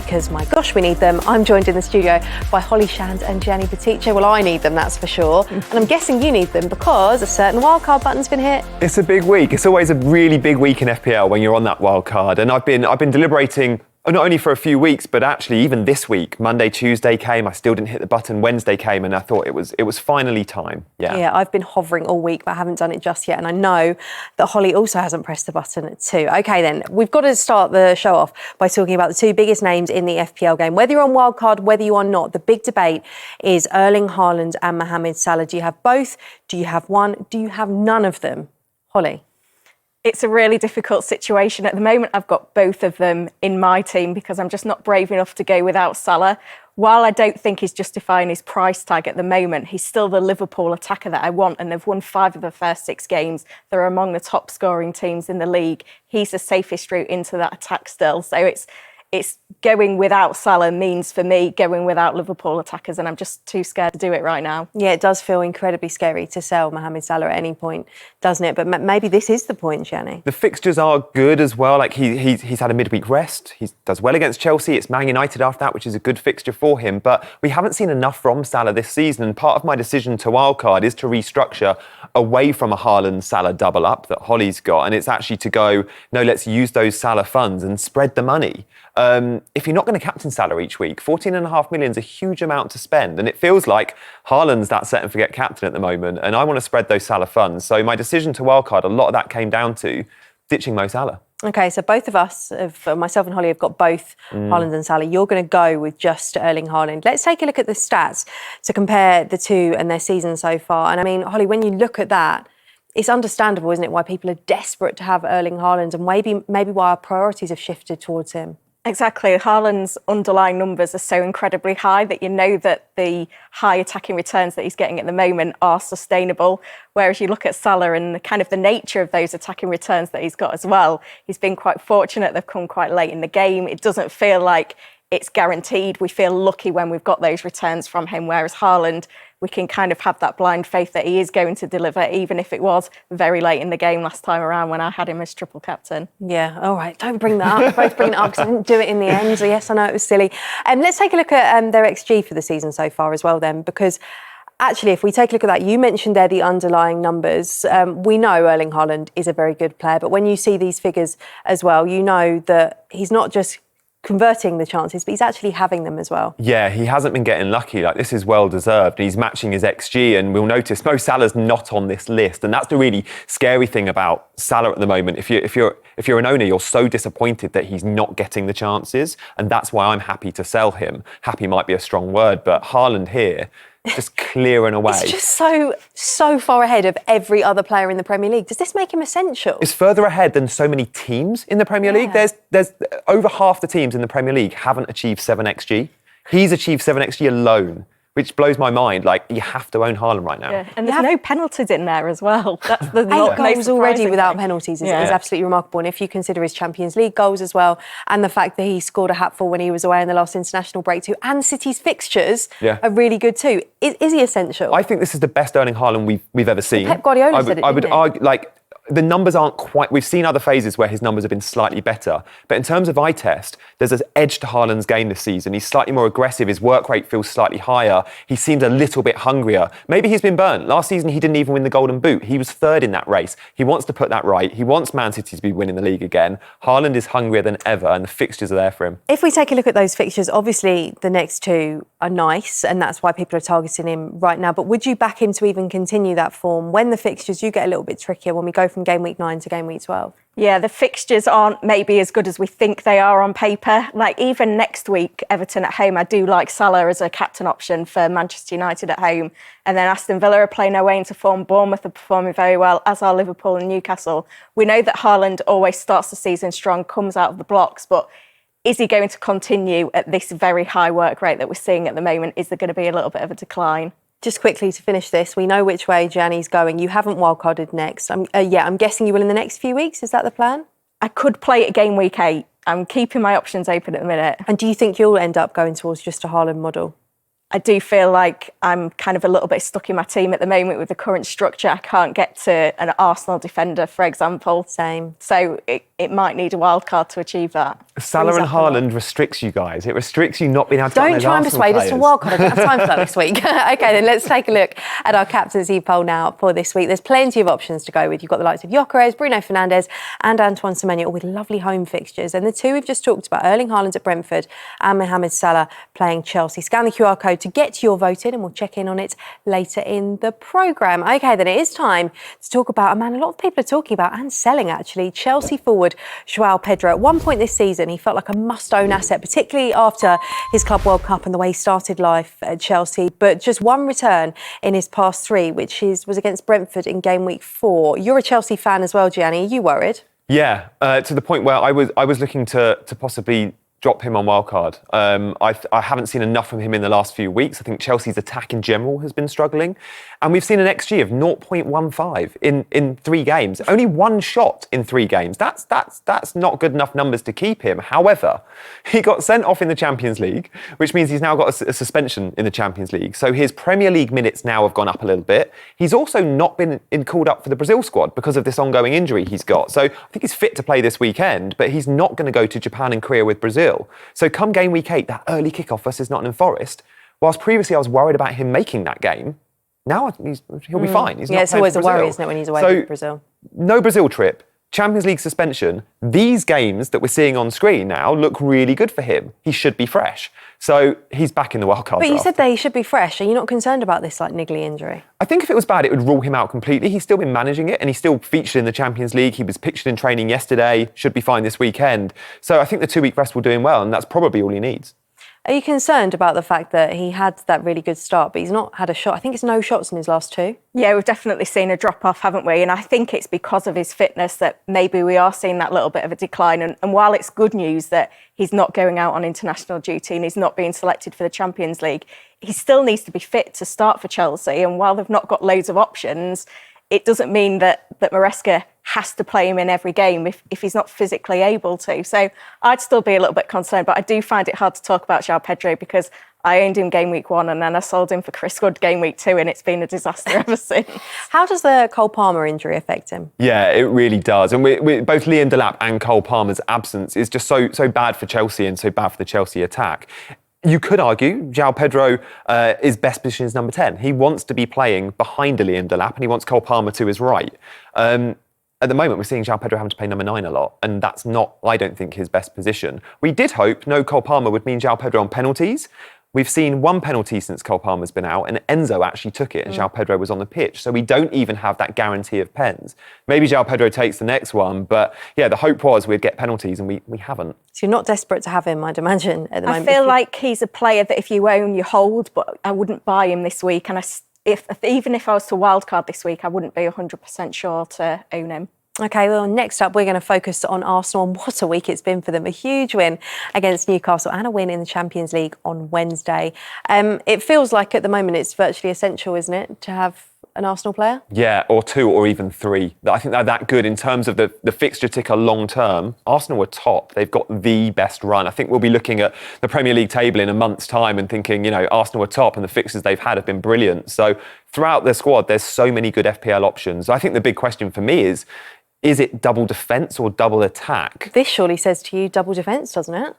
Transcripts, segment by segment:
Because my gosh, we need them. I'm joined in the studio by Holly Shand and Gianni Buttice. Well, I need them, that's for sure. And I'm guessing you need them because a certain wildcard button's been hit. It's a big week. It's always a really big week in FPL when you're on that wildcard. And I've been deliberating not only for a few weeks, but actually even this week. Monday, Tuesday came. I still didn't hit the button. Wednesday came, and I thought it was finally time. Yeah, I've been hovering all week, but I haven't done it just yet. And I know that Holly also hasn't pressed the button too. Okay, then we've got to start the show off by talking about the two biggest names in the FPL game. Whether you're on wildcard, whether you are not, the big debate is Erling Haaland and Mohamed Salah. Do you have both? Do you have one? Do you have none of them? Holly? It's a really difficult situation. At the moment, I've got both of them in my team because I'm just not brave enough to go without Salah. While I don't think he's justifying his price tag at the moment, he's still the Liverpool attacker that I want, and they've won 5 of the first 6 games. They're among the top scoring teams in the league. He's the safest route into that attack still. So it's going without Salah means for me going without Liverpool attackers, and I'm just too scared to do it right now. Yeah, it does feel incredibly scary to sell Mohamed Salah at any point, doesn't it? But maybe this is the point, Gianni. The fixtures are good as well. Like he's had a midweek rest. He does well against Chelsea. It's Man United after that, which is a good fixture for him. But we haven't seen enough from Salah this season. And part of my decision to wildcard is to restructure away from a Haaland-Salah double up that Holly's got. And it's actually to go, no, let's use those Salah funds and spread the money. If you're not going to captain Salah each week, 14.5 million is a huge amount to spend. And it feels like Haaland's that set and forget captain at the moment. And I want to spread those Salah funds. So my decision to wildcard, a lot of that came down to ditching Mo Salah. Okay, so both of us, myself and Holly, have got both Haaland and Salah. You're going to go with just Erling Haaland. Let's take a look at the stats to compare the two and their season so far. And I mean, Holly, when you look at that, it's understandable, isn't it, why people are desperate to have Erling Haaland and maybe why our priorities have shifted towards him. Exactly. Haaland's underlying numbers are so incredibly high that you know that the high attacking returns that he's getting at the moment are sustainable. Whereas you look at Salah and the nature of those attacking returns that he's got as well, he's been quite fortunate. They've come quite late in the game. It doesn't feel like it's guaranteed. We feel lucky when we've got those returns from him, whereas Haaland, we can kind of have that blind faith that he is going to deliver, even if it was very late in the game last time around when I had him as triple captain. Yeah, all right, don't bring that up. Both bring it up because I didn't do it in the end. So yes, I know it was silly. Let's take a look at their XG for the season so far as well then, because actually, if we take a look at that, you mentioned there the underlying numbers. We know Erling Haaland is a very good player, but when you see these figures as well, you know that he's not just converting the chances, but he's actually having them as well. Yeah, he hasn't been getting lucky. Like, this is well deserved. He's matching his XG, and we'll notice Mo Salah's not on this list, and that's the really scary thing about Salah at the moment. If you're an owner, you're so disappointed that he's not getting the chances, and that's why I'm happy to sell him. Happy might be a strong word, but Haaland here, just clearing away. It's just so far ahead of every other player in the Premier League. Does this make him essential? It's further ahead than so many teams in the Premier League. There's over half the teams in the Premier League haven't achieved 7xG. He's achieved 7xG alone, which blows my mind. Like, you have to own Haaland right now. Yeah. And there's no penalties in there as well. That's the 8 goals already without penalties is absolutely remarkable. And if you consider his Champions League goals as well, and the fact that he scored a hatful when he was away in the last international break too, and City's fixtures are really good too. Is he essential? I think this is the best Erling Haaland we've ever seen. Pep Guardiola said it, I would argue, like, the numbers aren't quite... We've seen other phases where his numbers have been slightly better. But in terms of eye test, there's an edge to Haaland's game this season. He's slightly more aggressive. His work rate feels slightly higher. He seems a little bit hungrier. Maybe he's been burnt. Last season, he didn't even win the Golden Boot. He was 3rd in that race. He wants to put that right. He wants Man City to be winning the league again. Haaland is hungrier than ever, and the fixtures are there for him. If we take a look at those fixtures, obviously the next two are nice, and that's why people are targeting him right now. But would you back him to even continue that form when the fixtures do get a little bit trickier, when we go from Gameweek 9 to Gameweek 12? Yeah, the fixtures aren't maybe as good as we think they are on paper. Like, even next week, Everton at home, I do like Salah as a captain option for Manchester United at home. And then Aston Villa are playing their way into form. Bournemouth are performing very well, as are Liverpool and Newcastle. We know that Haaland always starts the season strong, comes out of the blocks, but is he going to continue at this very high work rate that we're seeing at the moment? Is there going to be a little bit of a decline? Just quickly to finish this, we know which way Gianni's going. You haven't wildcarded next. I'm guessing you will in the next few weeks. Is that the plan? I could play it game week 8. I'm keeping my options open at the minute. And do you think you'll end up going towards just a Haaland model? I do feel like I'm kind of a little bit stuck in my team at the moment with the current structure. I can't get to an Arsenal defender, for example. Same. So it might need a wild card to achieve that. Salah and Haaland restricts you guys. It restricts you not being able to get Don't those try and Arsenal persuade us to players. wildcard. I don't have time for that this week. Okay, then let's take a look at our captaincy poll now for this week. There's plenty of options to go with. You've got the likes of Gyökeres, Bruno Fernandes and Antoine Semenyo, all with lovely home fixtures. And the two we've just talked about, Erling Haaland at Brentford and Mohamed Salah playing Chelsea. Scan the QR code to get to your vote in and we'll check in on it later in the programme. Okay, then it is time to talk about a man a lot of people are talking about and selling, actually. Chelsea forward Joao Pedro. At one point this season, he felt like a must-own asset, particularly after his Club World Cup and the way he started life at Chelsea. But just one return in his past three, which was against Brentford in Gameweek 4. You're a Chelsea fan as well, Gianni. Are you worried? Yeah, to the point where I was looking to possibly drop him on wildcard. I haven't seen enough from him in the last few weeks. I think Chelsea's attack in general has been struggling. And we've seen an XG of 0.15 in 3 games. Only 1 shot in 3 games. That's not good enough numbers to keep him. However, he got sent off in the Champions League, which means he's now got a suspension in the Champions League. So his Premier League minutes now have gone up a little bit. He's also not been called up for the Brazil squad because of this ongoing injury he's got. So I think he's fit to play this weekend, but he's not going to go to Japan and Korea with Brazil. So come game week 8, that early kickoff versus Nottingham Forest, whilst previously I was worried about him making that game, now he'll be fine. He's not it's always a Brazil. worry, isn't it, when he's away with Brazil? No Brazil trip, Champions League suspension. These games that we're seeing on screen now look really good for him. He should be fresh. So he's back in the wildcard But draft. you said that he should be fresh. Are you not concerned about this niggly injury? I think if it was bad, it would rule him out completely. He's still been managing it and he's still featured in the Champions League. He was pictured in training yesterday, should be fine this weekend. So I think the 2-week rest will do him well, and that's probably all he needs. Are you concerned about the fact that he had that really good start, but he's not had a shot? I think it's no shots in his last 2. Yeah, we've definitely seen a drop-off, haven't we? And I think it's because of his fitness that maybe we are seeing that little bit of a decline. And while it's good news that he's not going out on international duty and he's not being selected for the Champions League, he still needs to be fit to start for Chelsea. And while they've not got loads of options, it doesn't mean that Maresca has to play him in every game if he's not physically able to. So I'd still be a little bit concerned, but I do find it hard to talk about Joao Pedro because I owned him game week 1 and then I sold him for Chris Wood game week 2 and it's been a disaster ever since. How does the Cole Palmer injury affect him? Yeah, it really does. And both Liam Delap and Cole Palmer's absence is just so bad for Chelsea and so bad for the Chelsea attack. You could argue Joao Pedro is best positioned as number 10. He wants to be playing behind a Liam Delap and he wants Cole Palmer to his right. At the moment, we're seeing Joao Pedro having to play number 9 a lot, and that's not, I don't think, his best position. We did hope no Cole Palmer would mean Joao Pedro on penalties. We've seen 1 penalty since Cole Palmer's been out, and Enzo actually took it, and Joao Pedro was on the pitch. So we don't even have that guarantee of pens. Maybe Joao Pedro takes the next one, but yeah, the hope was we'd get penalties, and we haven't. So you're not desperate to have him, I'd imagine, at the moment. I feel like he's a player that if you own, you hold, but I wouldn't buy him this week. And even if I was to wildcard this week, I wouldn't be 100% sure to own him. OK, well, next up, we're going to focus on Arsenal and what a week it's been for them. A huge win against Newcastle and a win in the Champions League on Wednesday. It feels like at the moment it's virtually essential, isn't it, to have an Arsenal player? Yeah, or 2 or even 3. I think they're that good in terms of the fixture ticker long term. Arsenal are top. They've got the best run. I think we'll be looking at the Premier League table in a month's time and thinking, Arsenal are top and the fixtures they've had have been brilliant. So throughout their squad, there's so many good FPL options. I think the big question for me is it double defence or double attack? This surely says to you double defence, doesn't it?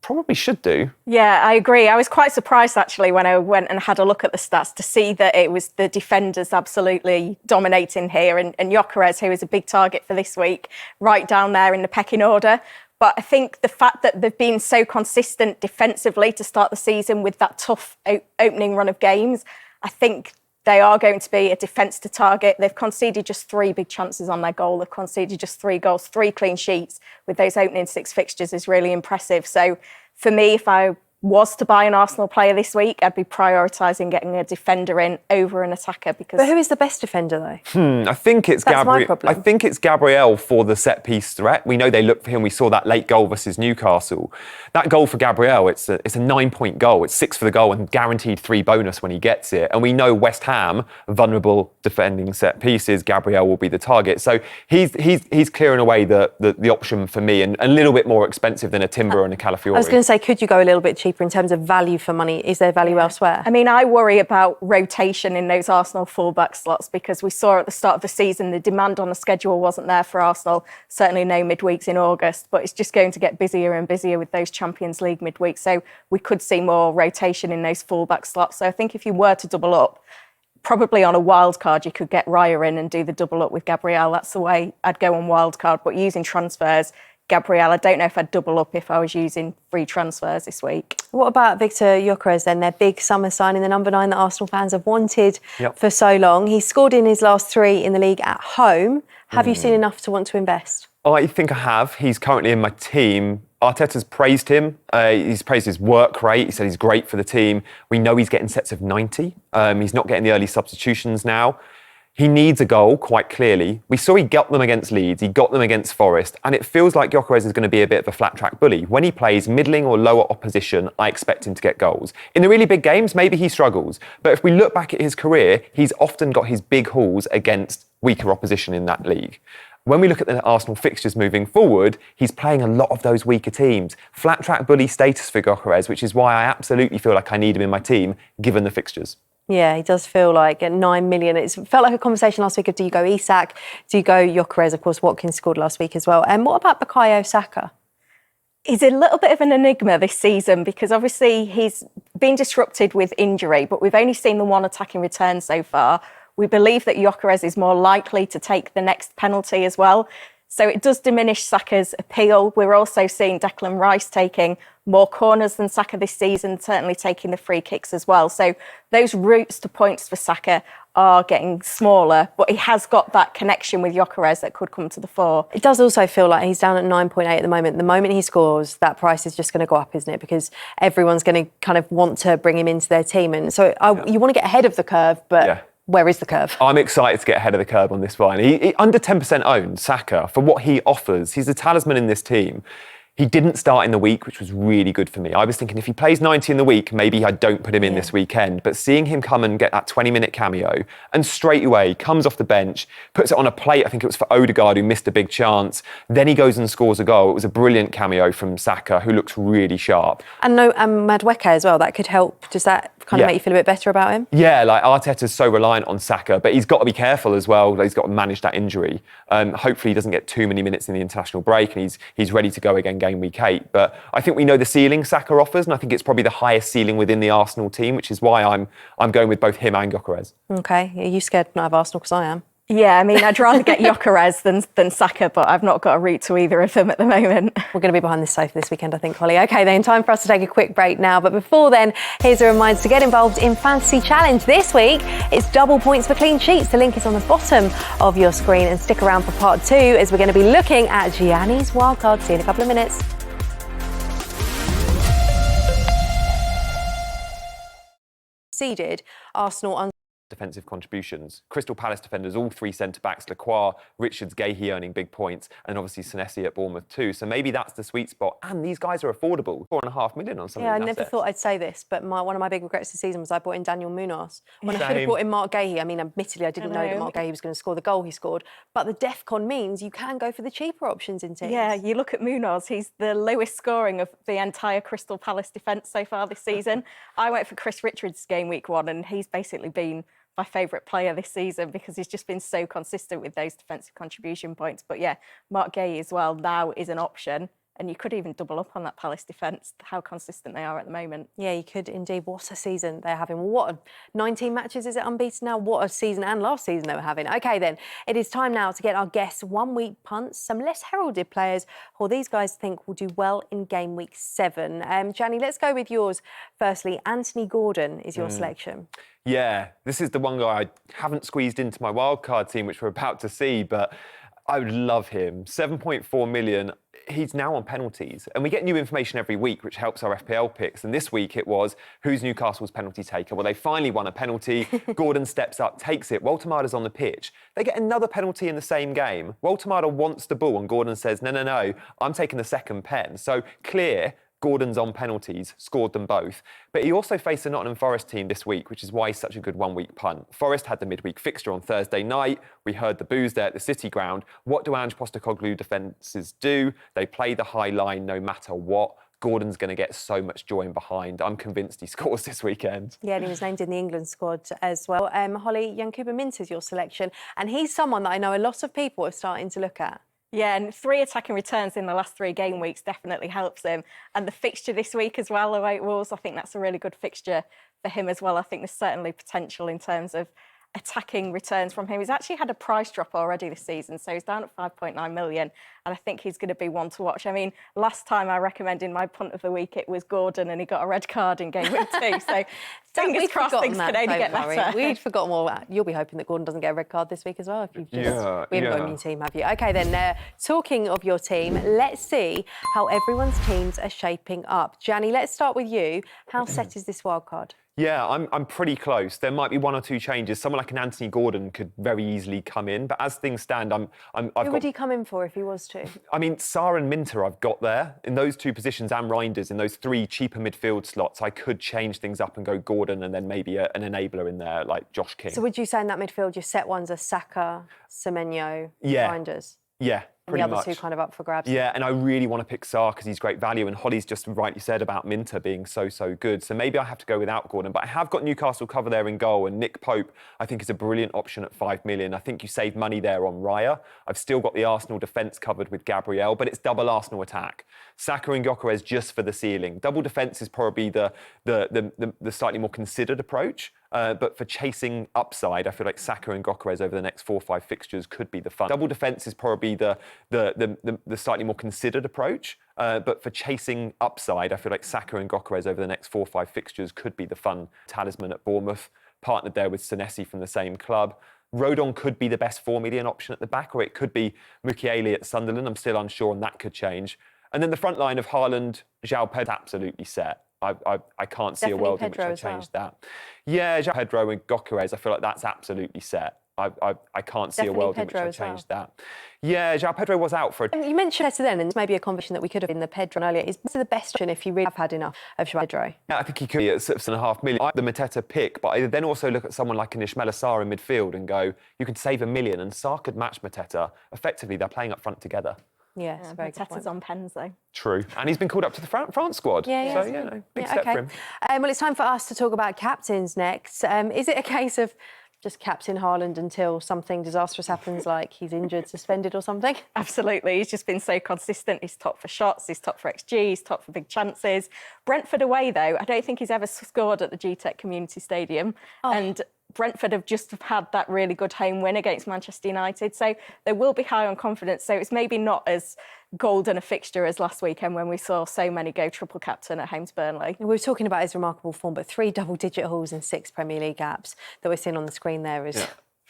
Probably should do. Yeah, I agree. I was quite surprised actually when I went and had a look at the stats to see that it was the defenders absolutely dominating here and Gyökeres, who is a big target for this week, right down there in the pecking order. But I think the fact that they've been so consistent defensively to start the season with that tough opening run of games, I think they are going to be a defence to target. They've conceded just 3 big chances on their goal. They've conceded just 3 goals, 3 clean sheets with those opening 6 fixtures is really impressive. So for me, if I was to buy an Arsenal player this week, I'd be prioritising getting a defender in over an attacker because... But who is the best defender though? I think it's Gabriel. I think it's Gabriel for the set piece threat. We know they look for him. We saw that late goal versus Newcastle. That goal for Gabriel, it's a 9-point goal. It's 6 for the goal and guaranteed 3 bonus when he gets it. And we know West Ham, vulnerable defending set pieces, Gabriel will be the target. So he's clearing away the option for me and a little bit more expensive than a Timber and a Calafiori. I was going to say, could you go a little bit cheaper cheaper in terms of value for money? Is there value elsewhere? I mean, I worry about rotation in those Arsenal fullback slots because we saw at the start of the season the demand on the schedule wasn't there for Arsenal, certainly no midweeks in August, but it's just going to get busier and busier with those Champions League midweeks. So we could see more rotation in those fullback slots. So I think if you were to double up, probably on a wildcard, you could get Raya in and do the double up with Gabriel. That's the way I'd go on wildcard. But using transfers, Gabriel, I don't know if I'd double up if I was using free transfers this week. What about Victor Gyökeres then? Their big summer signing, the number 9 that Arsenal fans have wanted for so long. He scored in his last 3 in the league at home. Have you seen enough to want to invest? I think I have. He's currently in my team. Arteta's praised him. He's praised his work rate. He said he's great for the team. We know he's getting sets of 90. He's not getting the early substitutions now. He needs a goal, quite clearly. We saw he got them against Leeds, he got them against Forest, and it feels like Gyökeres is going to be a bit of a flat-track bully. When he plays middling or lower opposition, I expect him to get goals. In the really big games, maybe he struggles. But if we look back at his career, he's often got his big hauls against weaker opposition in that league. When we look at the Arsenal fixtures moving forward, he's playing a lot of those weaker teams. Flat-track bully status for Gyökeres, which is why I absolutely feel like I need him in my team, given the fixtures. Yeah, he does feel like at 9 million. It felt like a conversation last week of do you go Isak, do you go Gyökeres? Of course, Watkins scored last week as well. And what about Bukayo Saka? He's a little bit of an enigma this season because obviously he's been disrupted with injury, but we've only seen the one attacking return so far. We believe that Gyökeres is more likely to take the next penalty as well. So it does diminish Saka's appeal. We're also seeing Declan Rice taking more corners than Saka this season, certainly taking the free kicks as well. So those routes to points for Saka are getting smaller, but he has got that connection with Gyökeres that could come to the fore. It does also feel like he's down at 9.8 at the moment. The moment he scores, that price is just going to go up, isn't it? Because everyone's going to kind of want to bring him into their team. And so you want to get ahead of the curve, but... Where is the curve? I'm excited to get ahead of the curve on this one. He under 10% owned, Saka, for what he offers. He's a talisman in this team. He didn't start in the week, which was really good for me. I was thinking if he plays 90 in the week, maybe I don't put him in this weekend. But seeing him come and get that 20-minute cameo and straight away comes off the bench, puts it on a plate, I think it was for Odegaard, who missed a big chance. Then he goes and scores a goal. It was a brilliant cameo from Saka, who looks really sharp. And Madueke as well, that could help. Does that kind of make you feel a bit better about him? Yeah, like Arteta's so reliant on Saka, but he's got to be careful as well. He's got to manage that injury. Hopefully he doesn't get too many minutes in the international break and he's ready to go again game week 8. But I think we know the ceiling Saka offers, and I think it's probably the highest ceiling within the Arsenal team, which is why I'm going with both him and Gyökeres. Okay, are you scared not of Arsenal? Because I am. Yeah, I mean, I'd rather get Gyökeres than Saka, but I've not got a route to either of them at the moment. We're going to be behind this sofa this weekend, I think, Holly. OK, then, time for us to take a quick break now. But before then, here's a reminder to get involved in Fantasy Challenge. This week, it's double points for clean sheets. The link is on the bottom of your screen. And stick around for part 2, as we're going to be looking at Gianni's wildcard. See you in a couple of minutes. Seeded Arsenal defensive contributions. Crystal Palace defenders, all 3 centre-backs, Lacroix, Richards, Gahey earning big points, and obviously Senesi at Bournemouth too. So maybe that's the sweet spot. And these guys are affordable. 4.5 million on some of these I never assets. thought I'd say this, but one of my big regrets this season was I bought in Daniel Munoz. When I should have bought in Mark Gahey. I mean, admittedly, I didn't know that Mark Gahey was going to score the goal he scored. But the DEFCON means you can go for the cheaper options in teams. Yeah, you look at Munoz, he's the lowest scoring of the entire Crystal Palace defence so far this season. I went for Chris Richards game week 1, and he's basically been my favourite player this season because he's just been so consistent with those defensive contribution points. But yeah, Mark Gahey as well now is an option. And you could even double up on that Palace defence, how consistent they are at the moment. Yeah, you could indeed. What a season they're having. 19 matches, is it unbeaten now? What a season, and last season they were having. OK, then, it is time now to get our guests 1 week punts, some less heralded players who these guys think will do well in game week 7. Gianni, let's go with yours. Firstly, Anthony Gordon is your selection. Yeah, this is the one guy I haven't squeezed into my wildcard team, which we're about to see, but I would love him. 7.4 million. He's now on penalties, and we get new information every week, which helps our FPL picks. And this week it was, who's Newcastle's penalty taker? Well, they finally won a penalty. Gordon steps up, takes it. Woltemada's on the pitch. They get another penalty in the same game. Woltemada wants the ball, and Gordon says, no, I'm taking the second pen. So clear, Gordon's on penalties, scored them both. But he also faced the Nottingham Forest team this week, which is why he's such a good 1 week punt. Forest had the midweek fixture on Thursday night. We heard the boos there at the City ground. What do Ange Postecoglou defences do? They play the high line no matter what. Gordon's going to get so much joy in behind. I'm convinced he scores this weekend. Yeah, and he was named in the England squad as well. Holly, Yankuba Minteh's your selection, and he's someone that I know a lot of people are starting to look at. Yeah, and 3 attacking returns in the last 3 game weeks definitely helps him. And the fixture this week as well, away at Wolves, I think that's a really good fixture for him as well. I think there's certainly potential in terms of attacking returns from him. He's actually had a price drop already this season, so he's down at 5.9 million, and I think he's going to be one to watch. I mean, last time I recommended my punt of the week, it was Gordon, and he got a red card in game week 2, so fingers crossed things can only get better. We'd forgotten all that. You'll be hoping that Gordon doesn't get a red card this week as well if you've just... we haven't got a new team, have you? OK, then, talking of your team, let's see how everyone's teams are shaping up. Gianni, let's start with you. How set is this wildcard? Yeah, I'm pretty close. There might be 1 or 2 changes. Someone like an Anthony Gordon could very easily come in, but as things stand, Who would he come in for if he was to? I mean, Salah and Minter I've got there. In those 2 positions, and Reinders, in those 3 cheaper midfield slots, I could change things up and go Gordon and then maybe an enabler in there, like Josh King. So would you say in that midfield, your set ones are Saka, Semenyo, Reinders? Yeah. And the other 2 kind of up for grabs. Yeah, and I really want to pick Salah because he's great value, and Holly's just rightly said about Minter being so good. So maybe I have to go without Gordon, but I have got Newcastle cover there in goal, and Nick Pope I think is a brilliant option at 5 million. I think you save money there on Raya. I've still got the Arsenal defence covered with Gabriel, but it's double Arsenal attack. Saka and Gyökeres just for the ceiling. Double defence is probably the slightly more considered approach. But for chasing upside, I feel like Saka and Gyökeres over the next 4 or 5 fixtures could be the fun. Double defence is probably the slightly more considered approach. But for chasing upside, I feel like Saka and Gyökeres over the next 4 or 5 fixtures could be the fun. Talisman at Bournemouth, partnered there with Senesi from the same club. Rodon could be the best 4 million option at the back, or it could be Mukiele at Sunderland. I'm still unsure, and that could change. And then the front line of Haaland, João Pedro, absolutely set. I can't see Definitely a world Pedro in which I change that. Yeah, João Pedro and Gyökeres, I feel like that's absolutely set. I can't see Definitely a world Pedro in which I change well. that. Yeah, João Pedro was out for You mentioned Pedro then, and maybe a conversation that we could have in the Pedro earlier. Is this the best option if you really have had enough of João Pedro? Yeah, I think he could be at 6.5 million. I the Mateta pick, but I then also look at someone like an Ismaila Sarr in midfield and go, you could save $1 million, and Sarr could match Mateta. Effectively, they're playing up front together. Yes, very good point. Mateta's on pens though. True. And he's been called up to the France squad. Yeah. So, big step for him. Well, it's time for us to talk about captains next. Is it a case of just captain Haaland until something disastrous happens, like he's injured, suspended or something? Absolutely. He's just been so consistent. He's top for shots, he's top for XG, he's top for big chances. Brentford away, though, I don't think he's ever scored at the GTEC Community Stadium. And Brentford have just had that really good home win against Manchester United. So they will be high on confidence. So it's maybe not as golden a fixture as last weekend when we saw so many go triple captain at home to Burnley. We were talking about his remarkable form, but 3 double-digit hauls in 6 Premier League caps that we're seeing on the screen there is... Yeah.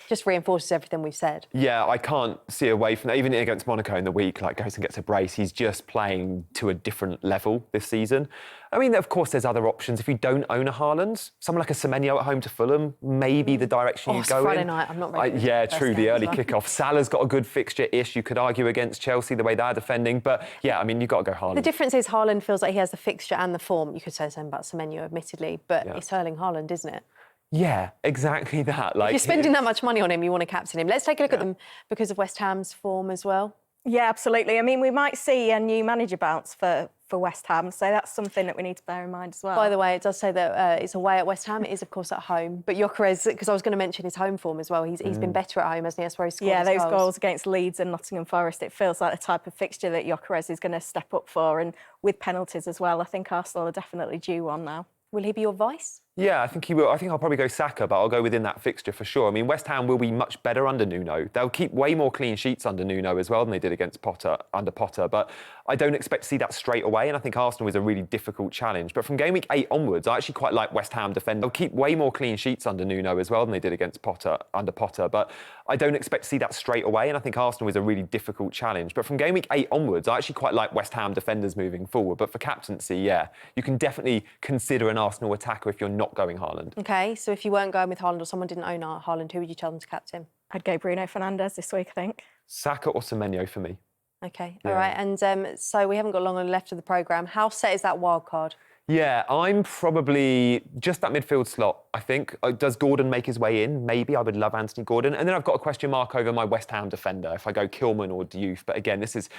Just reinforces everything we've said. Yeah, I can't see away from that. Even against Monaco in the week, like goes and gets a brace. He's just playing to a different level this season. I mean, of course, there's other options. If you don't own a Haaland, someone like a Semenyo at home to Fulham, maybe the direction you go Friday in. night, I'm not ready. Yeah, true, the early kickoff. Salah's got a good fixture-ish. You could argue against Chelsea, the way they're defending. But yeah, I mean, you've got to go Haaland. The difference is Haaland feels like he has the fixture and the form. You could say the same about Semenyo, admittedly, but it's Erling Haaland, isn't it? Yeah, exactly that. Like, if you're spending that much money on him, you want to captain him. Let's take a look at them because of West Ham's form as well. Yeah, absolutely. I mean, we might see a new manager bounce for West Ham, so that's something that we need to bear in mind as well. By the way, it does say that it's away at West Ham. It is, of course, at home. But Gyökeres, because I was going to mention his home form as well, he's been better at home, hasn't he? That's where he scored those goals against Leeds and Nottingham Forest, it feels like the type of fixture that Gyökeres is going to step up for, and with penalties as well. I think Arsenal are definitely due one now. Will he be your vice? Yeah, I think he will. I think I'll probably go Saka, but I'll go within that fixture for sure. I mean, West Ham will be much better under Nuno. They'll keep way more clean sheets under Nuno as well than they did against under Potter. But I don't expect to see that straight away. And I think Arsenal is a really difficult challenge. But from game week 8 onwards, I actually quite like West Ham defending. They'll keep way more clean sheets under Nuno as well than they did against under Potter. But I don't expect to see that straight away. And I think Arsenal is a really difficult challenge. But from game week 8 onwards, I actually quite like West Ham defenders moving forward. But for captaincy, yeah, you can definitely consider an Arsenal attacker if you're not going Haaland. Okay, so if you weren't going with Haaland or someone didn't own Haaland, who would you tell them to captain? I'd go Bruno Fernandes this week, I think. Saka or Semenyo for me. Okay, all right. And so we haven't got long left of the programme. How set is that wild card? Yeah, I'm probably just that midfield slot, I think. Does Gordon make his way in? Maybe. I would love Anthony Gordon. And then I've got a question mark over my West Ham defender if I go Kilman or Diouf. But again, this is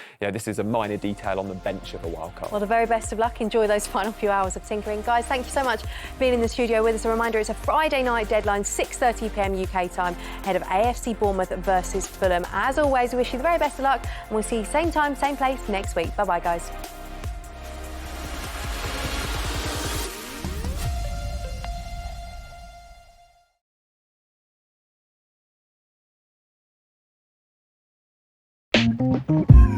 a minor detail on the bench of a wildcard. Well, the very best of luck. Enjoy those final few hours of tinkering. Guys, thank you so much for being in the studio with us. A reminder, it's a Friday night deadline, 6:30 p.m. UK time, ahead of AFC Bournemouth versus Fulham. As always, we wish you the very best of luck, and we'll see you same time, same place next week. Bye-bye, guys. Thank you.